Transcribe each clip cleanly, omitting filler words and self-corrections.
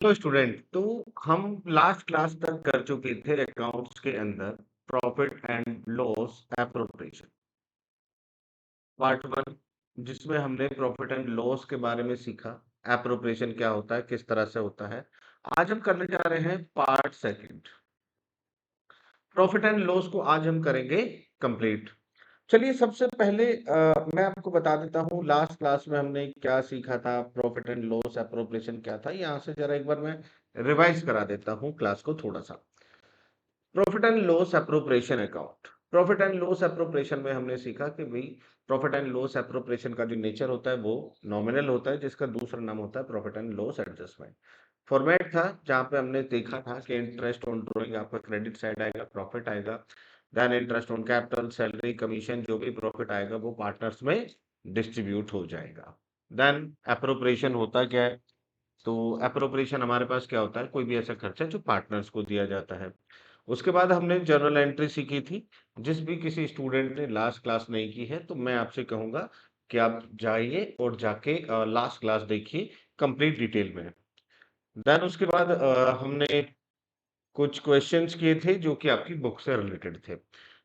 तो स्टूडेंट, तो हम लास्ट क्लास तक कर चुके थे अकाउंट्स के अंदर profit and loss appropriation part one, जिसमें हमने प्रॉफिट एंड लॉस के बारे में सीखा। एप्रोप्रिएशन क्या होता है, किस तरह से होता है। आज हम करने जा रहे हैं part second. Profit and loss को आज हम करेंगे कंप्लीट। चलिए सबसे पहले मैं आपको बता देता हूँ लास्ट क्लास में हमने क्या सीखा था, प्रॉफिट एंड लॉस एप्रोप्रिएशन क्या था। यहाँ से जरा एक बार मैं रिवाइज करा देता हूँ क्लास को थोड़ा सा। Profit and loss appropriation account, profit and loss appropriation में हमने सीखा कि भाई प्रॉफिट एंड लॉस एप्रोप्रिएशन का जो नेचर होता है वो नॉमिनल होता है, जिसका दूसरा नाम होता है profit and loss adjustment. Format था जहां पे हमने देखा था कि इंटरेस्ट ऑन ड्रॉइंग आपका क्रेडिट साइड आएगा, प्रॉफिट आएगा। Then interest on capital, salary, commission, जो भी प्रॉफिट आएगा वो पार्टनर्स में डिस्ट्रीब्यूट हो जाएगा। देन एप्रोप्रिएशन होता क्या है, तो एप्रोप्रिएशन हमारे पास क्या होता है, कोई भी ऐसा खर्चा जो पार्टनर्स को दिया जाता है। उसके बाद हमने जर्नल एंट्री सीखी थी। जिस भी किसी स्टूडेंट ने लास्ट क्लास नहीं की है तो मैं आपसे कहूंगा कि आप जाइए और जाके लास्ट क्लास देखिए कंप्लीट डिटेल में। देन उसके बाद हमने कुछ क्वेश्चंस किए थे जो कि आपकी बुक से रिलेटेड थे।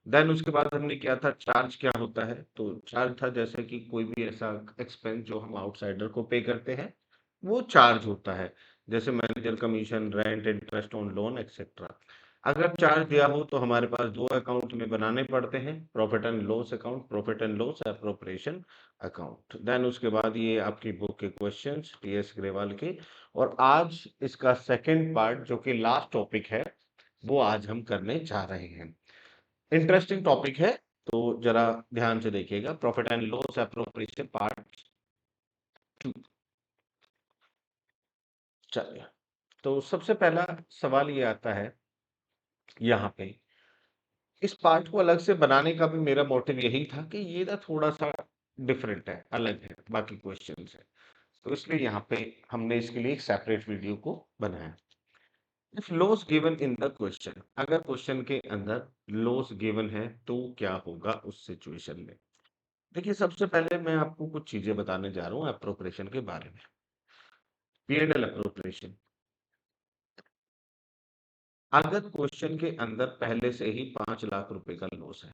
देन उसके बाद हमने किया था चार्ज क्या होता है, तो चार्ज था जैसे कि कोई भी ऐसा एक्सपेंस जो हम आउटसाइडर को पे करते हैं वो चार्ज होता है, जैसे manager commission, rent, interest on loan etcetera. अगर चार्ज दिया हो तो हमारे पास दो अकाउंट में बनाने पड़ते हैं, profit and loss account, profit and loss appropriation account. Then उसके बाद ये आपकी बुक के क्वेश्चंस टीएस ग्रेवाल के। और आज इसका सेकंड पार्ट जो कि लास्ट टॉपिक है वो आज हम करने जा रहे हैं। इंटरेस्टिंग टॉपिक है, तो जरा ध्यान से देखिएगा। Profit and loss appropriation part two. चलिए, तो सबसे पहला सवाल ये आता है यहाँ पे। इस पार्ट को अलग से बनाने का भी मेरा मोटिव यही था कि ये ना थोड़ा सा डिफरेंट है, अलग है बाकी क्वेश्चन से। तो इसलिए यहाँ पे हमने इसके लिए एक सेपरेट वीडियो को बनाया। If loss given in the question, अगर क्वेश्चन के अंदर लॉस गिवन है तो क्या होगा उस सिचुएशन में। देखिए सबसे पहले मैं आपको कुछ चीजें बताने जा रहा हूँ अप्रोप्रिएशन के बारे में। पी एंड एल अप्रोप्रिएशन, अगर क्वेश्चन के अंदर पहले से ही 5 लाख रुपए का लॉस है,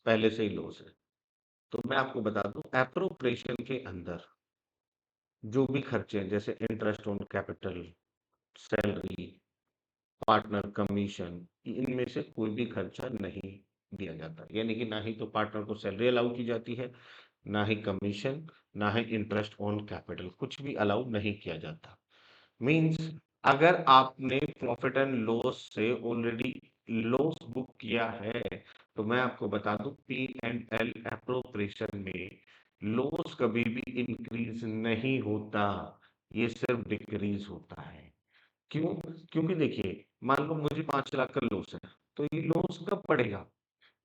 पहले से ही लॉस है, तो मैं आपको बता दूं एप्रोप्रिएशन के अंदर जो भी खर्चे हैं जैसे interest on capital, salary, partner commission, इनमें से कोई भी खर्चा नहीं दिया जाता। यानी कि ना ही तो पार्टनर को सैलरी अलाउ की जाती है, ना ही कमीशन, ना ही इंटरेस्ट ऑन कैपिटल, कुछ भी अलाउ नहीं किया जाता। मींस अगर आपने प्रॉफिट एंड लॉस से ऑलरेडी लॉस बुक किया है तो मैं आपको बता दूं पी एंड एल एप्रोप्रिएशन में लॉस कभी भी इंक्रीज नहीं होता, ये सिर्फ डिक्रीज होता है। क्यों? क्योंकि देखिए मान लो मुझे 5 लाख का लॉस है, तो ये लॉस कब पड़ेगा,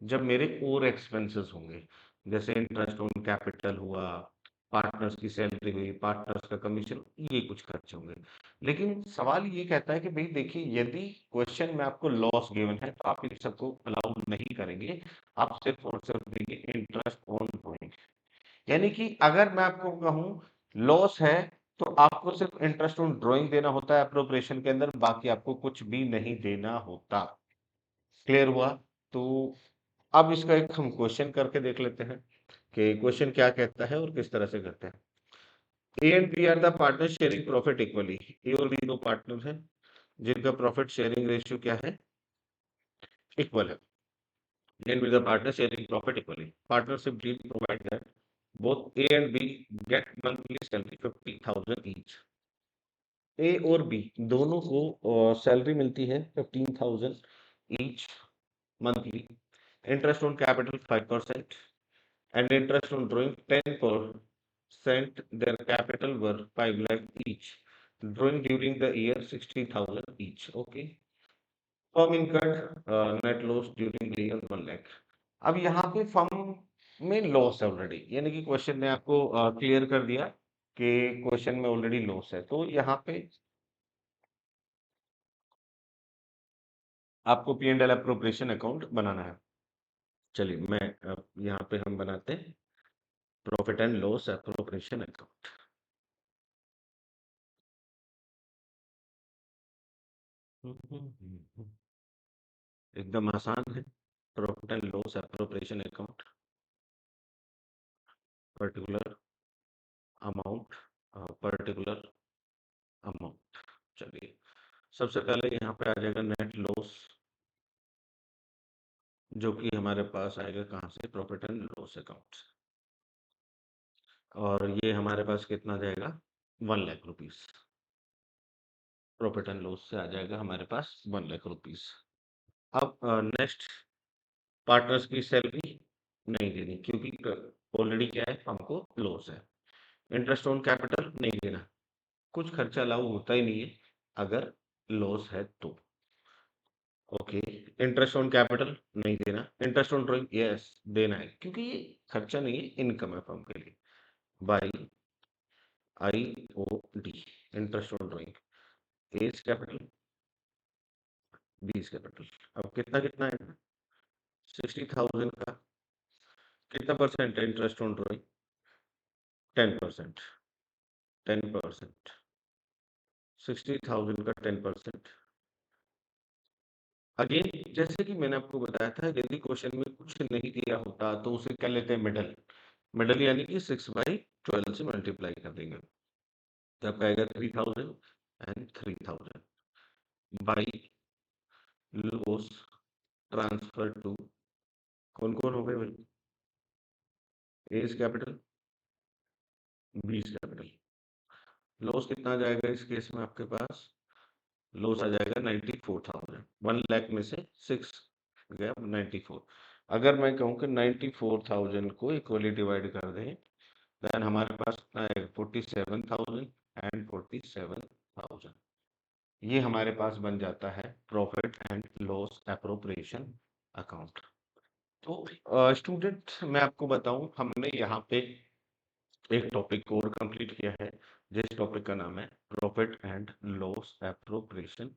जब मेरे और एक्सपेंसेस होंगे, जैसे इंटरेस्ट ऑन कैपिटल हुआ, पार्टनर्स की सैलरी हुई, पार्टनर्स का कमीशन, ये कुछ खर्चे होंगे। लेकिन सवाल ये कहता है कि भाई देखिए यदि क्वेश्चन में आपको लॉस गिवन है तो आप इन सबको अलाउ नहीं करेंगे, आप सिर्फ और सिर्फ देंगे इंटरेस्ट ऑन ड्रॉइंग। यानी कि अगर मैं आपको कहूँ लॉस है तो आपको सिर्फ इंटरेस्ट ऑन ड्रॉइंग देना होता है अप्रोप्रिएशन के अंदर, बाकी आपको कुछ भी नहीं देना होता। क्लियर हुआ? तो अब इसका एक हम क्वेश्चन करके देख लेते हैं कि क्वेश्चन क्या कहता है और किस तरह से करते हैं। A and B are the partner sharing profit equally. A और बी दो पार्टनर हैं जिनका प्रॉफिट शेयरिंग रेशियो क्या है, इक्वल है। ए and be the partner sharing profit equally. Partnership deal provide that both A and B get monthly salary 50,000 each। ए और B दोनों को सैलरी मिलती है 15,000 each monthly. Interest on capital 5% and interest on drawing 10%, their capital were 5 lakh each. Drawing during the year 60,000 each. Okay. Firm incurred net loss during the year 1 lakh. अब यहाँ पे firm में loss है already, यानी कि question ने आपको clear कर दिया कि क्वेश्चन में ऑलरेडी लॉस है, तो यहाँ पे आपको P and L appropriation account बनाना है। चलिए मैं यहाँ पे हम बनाते हैं profit and loss appropriation account. एकदम आसान है। Profit and loss appropriation account, particular amount, particular amount. चलिए, सबसे पहले यहाँ पे आ जाएगा नेट लॉस, जो कि हमारे पास आएगा कहाँ से, प्रॉफिट एंड लॉस अकाउंट से। और ये हमारे पास कितना जाएगा, 1 lakh rupees. Profit and loss से आ जाएगा हमारे पास 1 लाख रुपीस। अब नेक्स्ट, पार्टनर्स की सैलरी नहीं देनी, क्योंकि ऑलरेडी क्या है, हमको लॉस है। इंटरेस्ट ऑन कैपिटल नहीं देना, कुछ खर्चा लागू होता ही नहीं है अगर लॉस है तो। ओके, इंटरेस्ट ऑन कैपिटल नहीं देना। इंटरेस्ट ऑन ड्राइंग यस देना है, क्योंकि ये खर्चा नहीं है, इनकम है फर्म के लिए। By IOD, interest on drawing. As capital, 20 capital. अब कितना कितना है, 60,000 का कितना परसेंट है इंटरेस्ट ऑन ड्राइंग, 10%। 10%, 60,000 का 10%। अगेन, जैसे कि मैंने आपको बताया था, यदि क्वेश्चन में कुछ नहीं दिया होता तो उसे क्या लेते हैं, मिडल। मिडल यानी कि 6/12 से मल्टीप्लाई कर देंगे, तब आएगा 3000 and 3000 by loss transfer to, कौन कौन हो गए भाई, एज कैपिटल, 20 कैपिटल। लॉस कितना आ जाएगा इस केस में आपके पास, लॉस आ जाएगा 94,000। 1 लाख में से 6 गया 94। अगर मैं कहूँ कि 94,000 को इक्वली डिवाइड कर दें, देन हमारे पास कितना आएगा, 47,000 एंड 47,000। ये हमारे पास बन जाता है profit and loss appropriation account. तो स्टूडेंट, मैं आपको बताऊं, हमने यहाँ पे एक टॉपिक को और कंप्लीट किया है, जिस टॉपिक का नाम है profit and loss appropriation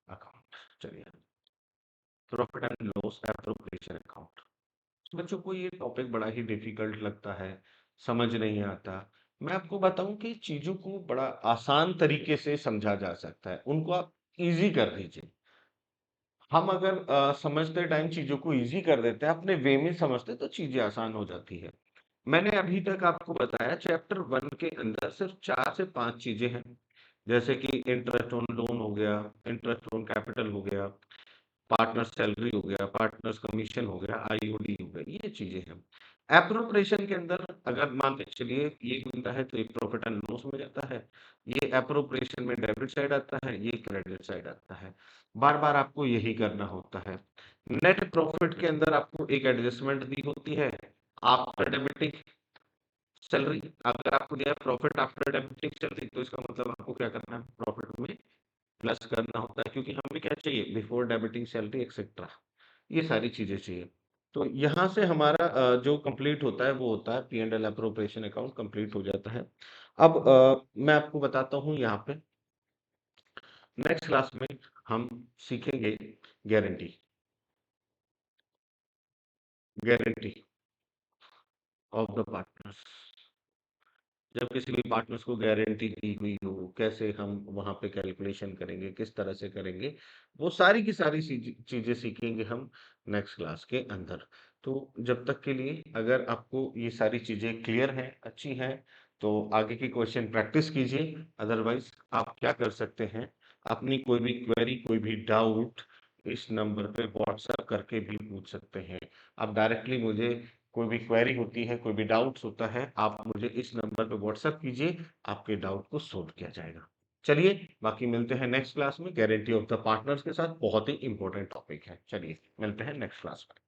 account. चलिए, profit and loss appropriation account. बच्चों को ये टॉपिक बड़ा ही डिफिकल्ट लगता है, समझ नहीं आता। मैं आपको बताऊं कि चीजों को बड़ा आसान तरीके से समझा जा सकता है, उनको आप इजी कर दीजिए। हम अगर समझते टाइम चीजों को इजी कर देते हैं, अपने वे में समझते, तो चीजें आसान हो जाती है। मैंने अभी तक आपको बताया चैप्टर 1 के अंदर सिर्फ 4 से 5 चीजें हैं, जैसे कि इंटरेस्ट ऑन लोन हो गया, इंटरेस्ट ऑन कैपिटल हो गया, पार्टनर सैलरी हो गया, पार्टनर्स कमीशन हो गया, IOD हो गया, ये चीजें हैं। एप्रोप्रिएशन के अंदर अगर मान के चलिए ये मिलता है तो ये प्रॉफिट एंड लॉस में जाता है, ये एप्रोप्रिएशन में डेबिट साइड आता है, ये क्रेडिट साइड आता है। बार बार आपको यही करना होता है। नेट प्रॉफिट के अंदर आपको एक एडजस्टमेंट दी होती है, आफ्टर डेबिटिंग सैलरी। अगर आपको दिया है प्रॉफिट आफ्टर डेबिटिंग सैलरी, तो इसका मतलब आपको क्या करना है, प्रॉफिट में प्लस करना होता है, क्योंकि हमें क्या चाहिए, बिफोर डेबिटिंग सैलरी एक्सेट्रा, ये सारी चीजें चाहिए। तो यहाँ से हमारा जो कंप्लीट होता है वो होता है P&L अप्रोप्रिएशन अकाउंट कंप्लीट हो जाता है। अब मैं आपको बताता हूँ यहाँ पे, नेक्स्ट क्लास में हम सीखेंगे guarantee. Guarantee of the partners, जब किसी भी पार्टनर्स को गारंटी दी हुई हो, कैसे हम वहां पे कैलकुलेशन करेंगे, किस तरह से करेंगे, वो सारी की सारी चीजें सीखेंगे हम नेक्स्ट क्लास के अंदर। तो जब तक के लिए, अगर आपको ये सारी चीजें क्लियर हैं, अच्छी हैं, तो आगे की क्वेश्चन प्रैक्टिस कीजिए। अदरवाइज आप क्या कर सकते हैं, अपनी कोई भी क्वेरी, कोई भी डाउट इस नंबर पे व्हाट्सएप करके भी पूछ सकते हैं। आप डायरेक्टली मुझे, कोई भी क्वेरी होती है, कोई भी डाउट्स होता है, आप मुझे इस नंबर पे व्हाट्सएप कीजिए, आपके डाउट को सोल्व किया जाएगा। चलिए, बाकी मिलते हैं नेक्स्ट क्लास में, गारंटी ऑफ द पार्टनर्स के साथ, बहुत ही इंपॉर्टेंट टॉपिक है। चलिए, मिलते हैं नेक्स्ट क्लास में।